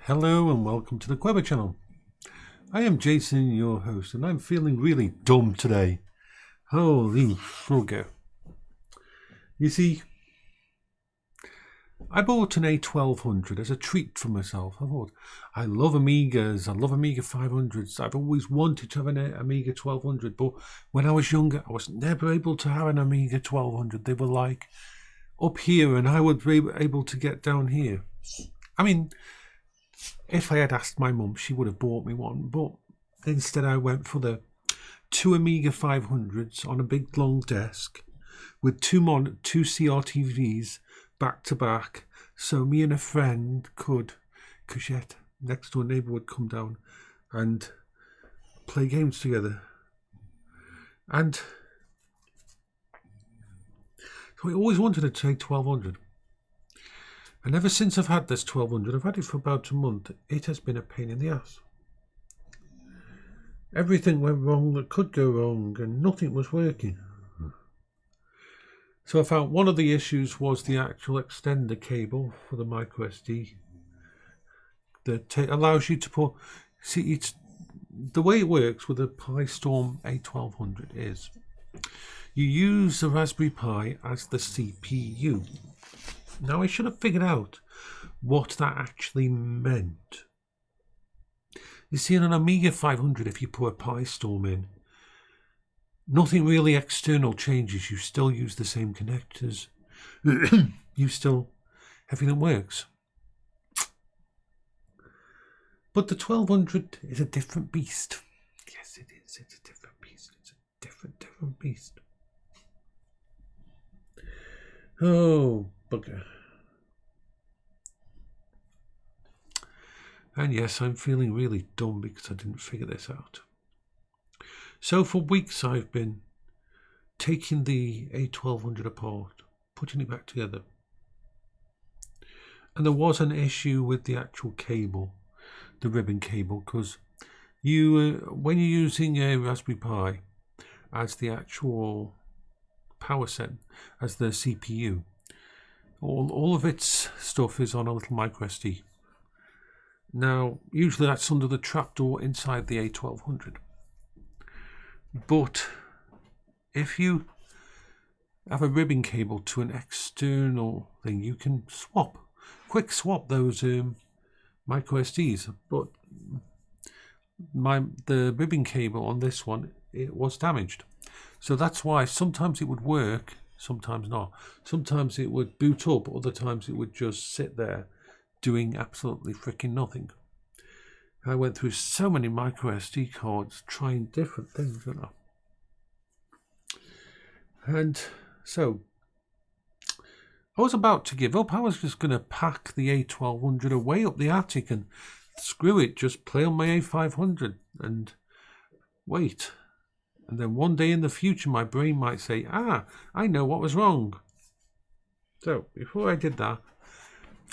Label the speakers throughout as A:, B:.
A: Hello and welcome to the Queber channel. I am Jason, your host, and I'm feeling really dumb today. Holy frogger. You see, I bought an A1200 as a treat for myself. I thought, I love Amigas, I love Amiga 500s. I've always wanted to have an Amiga 1200, but when I was younger, I was never able to have an Amiga 1200. They were like up here and I would be able to get down here. I mean, if I had asked my mum, she would have bought me one, but instead I went for the two Amiga 500s on a big long desk with two CRTVs back to back, so me and a friend could, Cachette, next door neighbour, would come down and play games together. And so I always wanted to take 1200. And ever since I've had this 1200, I've had it for about a month, it has been a pain in the ass. Everything went wrong that could go wrong and nothing was working. So I found one of the issues was the actual extender cable for the microSD that allows you to put... See, it's the way it works with the PiStorm A1200 is you use the Raspberry Pi as the CPU. Now, I should have figured out what that actually meant. You see, in an Amiga 500, if you put a PiStorm in, nothing really external changes. You still use the same connectors. Everything works. But the 1200 is a different beast. Yes, it is. It's a different beast. It's a different beast. Oh, bugger. And yes, I'm feeling really dumb because I didn't figure this out. So for weeks I've been taking the A1200 apart, putting it back together. And there was an issue with the actual cable, the ribbon cable, because when you're using a Raspberry Pi as the actual power set, as the CPU, all of its stuff is on a little microSD. Now, usually that's under the trapdoor inside the A1200. But if you have a ribbon cable to an external thing, you can quick swap those microSDs. But the ribbon cable on this one, it was damaged. So that's why sometimes it would work, sometimes not. Sometimes it would boot up, other times it would just sit there doing absolutely freaking nothing. I went through so many microSD cards trying different things, you know. And so I was about to give up. I was just going to pack the A1200 away up the attic and screw it, just play on my A500 and wait. And then one day in the future my brain might say, I know what was wrong. So before I did that,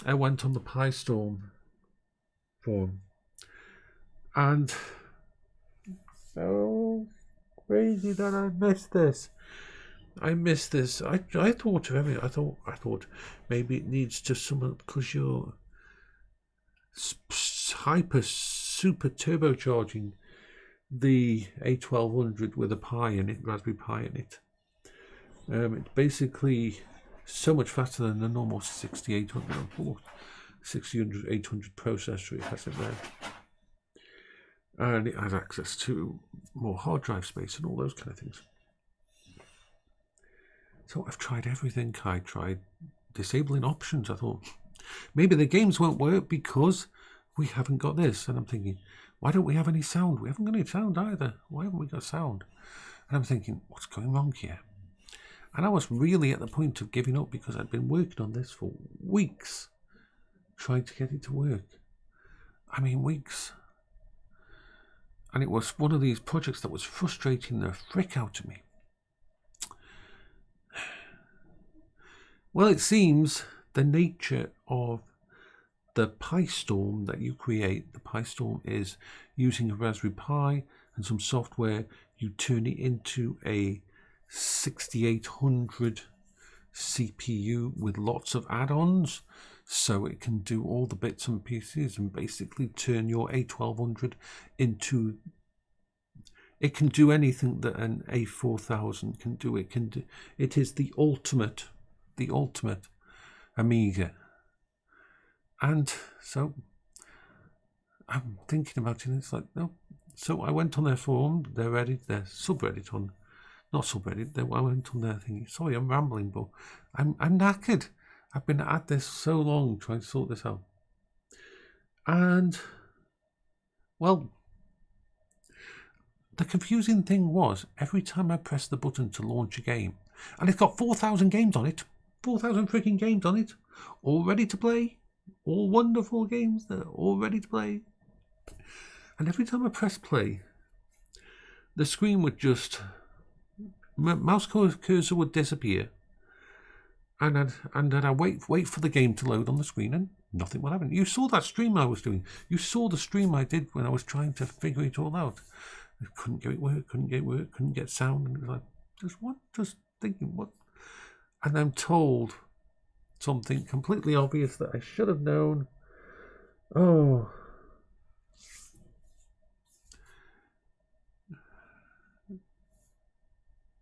A: I went on the PiStorm forum, and so crazy that I missed this. I thought of everything. I thought maybe it needs to summon because you're super turbocharging the A1200 with a Pi in it, Raspberry Pi in it. It's basically so much faster than the normal 6800 or 800 processor it has in there. And it has access to more hard drive space and all those kind of things. So I've tried everything. I tried disabling options. I thought maybe the games won't work because we haven't got this. And I'm thinking, why don't we have any sound? We haven't got any sound either. Why haven't we got sound? And I'm thinking, what's going wrong here? And I was really at the point of giving up because I'd been working on this for weeks, trying to get it to work. I mean, weeks. And it was one of these projects that was frustrating the frick out of me. Well, it seems the nature of the PiStorm that you create, the PiStorm is using a Raspberry Pi and some software, you turn it into a 6800 CPU with lots of add-ons. so it can do all the bits and pieces and basically turn your A1200 into. It can do anything that an A4000 can do. It is the ultimate Amiga. And so I'm thinking about it, and it's like, no. So I went on their forum, their subreddit on, not subreddit, I went on their thing. Sorry, I'm rambling, but I'm knackered. I've been at this so long trying to sort this out. And, well, the confusing thing was, every time I pressed the button to launch a game, and it's got 4,000 games on it, 4,000 freaking games on it, all ready to play, all wonderful games that are all ready to play. And every time I press play, the screen would just, mouse cursor would disappear, and then I wait for the game to load on the screen, and nothing would happen. You saw that stream I was doing. You saw the stream I did when I was trying to figure it all out. I couldn't get it work, couldn't get sound, and it was like, just thinking, what? And I'm told something completely obvious that I should have known. Oh.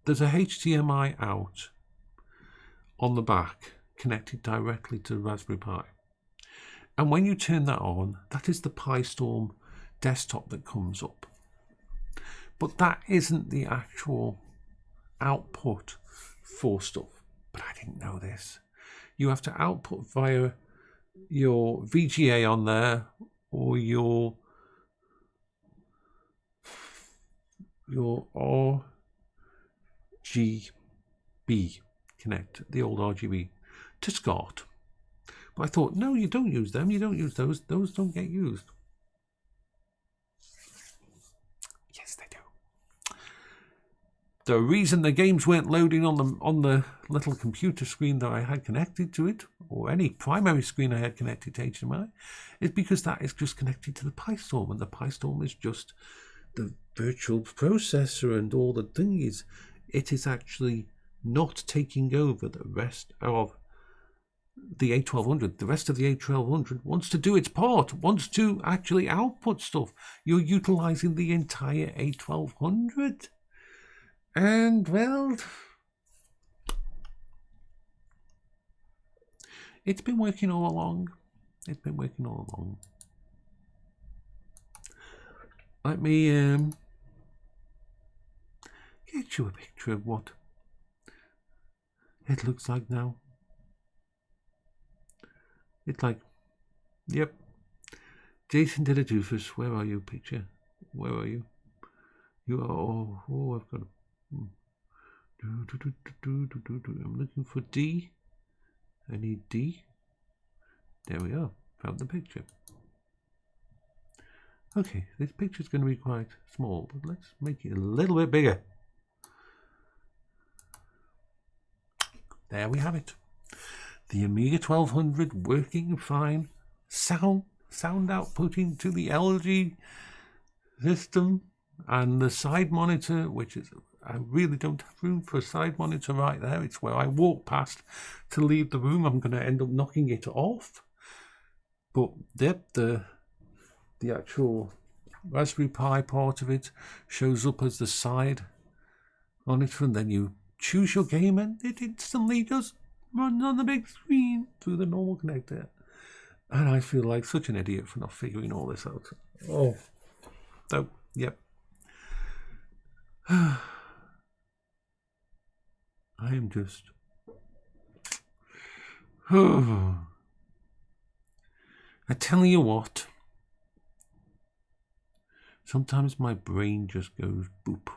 A: There's a HDMI out on the back connected directly to the Raspberry Pi. And when you turn that on, that is the PiStorm desktop that comes up. But that isn't the actual output for stuff. But I didn't know this. You have to output via your VGA on there, or your RGB connect, the old RGB, to SCART. But I thought, no, you don't use them. You don't use those. Those don't get used. Yes, they do. The reason the games weren't loading on the little computer screen that I had connected to it, or any primary screen I had connected to HDMI, is because that is just connected to the PiStorm, and the PiStorm is just the virtual processor and all the thingies. It is actually not taking over the rest of the A1200. The rest of the A1200 wants to do its part, wants to actually output stuff. You're utilizing the entire A1200. And, well, it's been working all along. It's been working all along. Let me get you a picture of what it looks like now. It's like, yep. Jason did a doofus. Where are you, picture? Where are you? You are, oh, I've got a, I'm looking for D. I need D. There we are. Found the picture. Okay, this picture's going to be quite small, but let's make it a little bit bigger. There we have it. The Amiga 1200 working fine. Sound outputting to the LG system, and the side monitor, which is, I really don't have room for a side monitor right there. It's where I walk past to leave the room. I'm going to end up knocking it off. But the actual Raspberry Pi part of it shows up as the side monitor, and then you choose your game and it instantly just runs on the big screen through the normal connector. And I feel like such an idiot for not figuring all this out. Oh, so, yep. I am just... I tell you what, sometimes my brain just goes boop.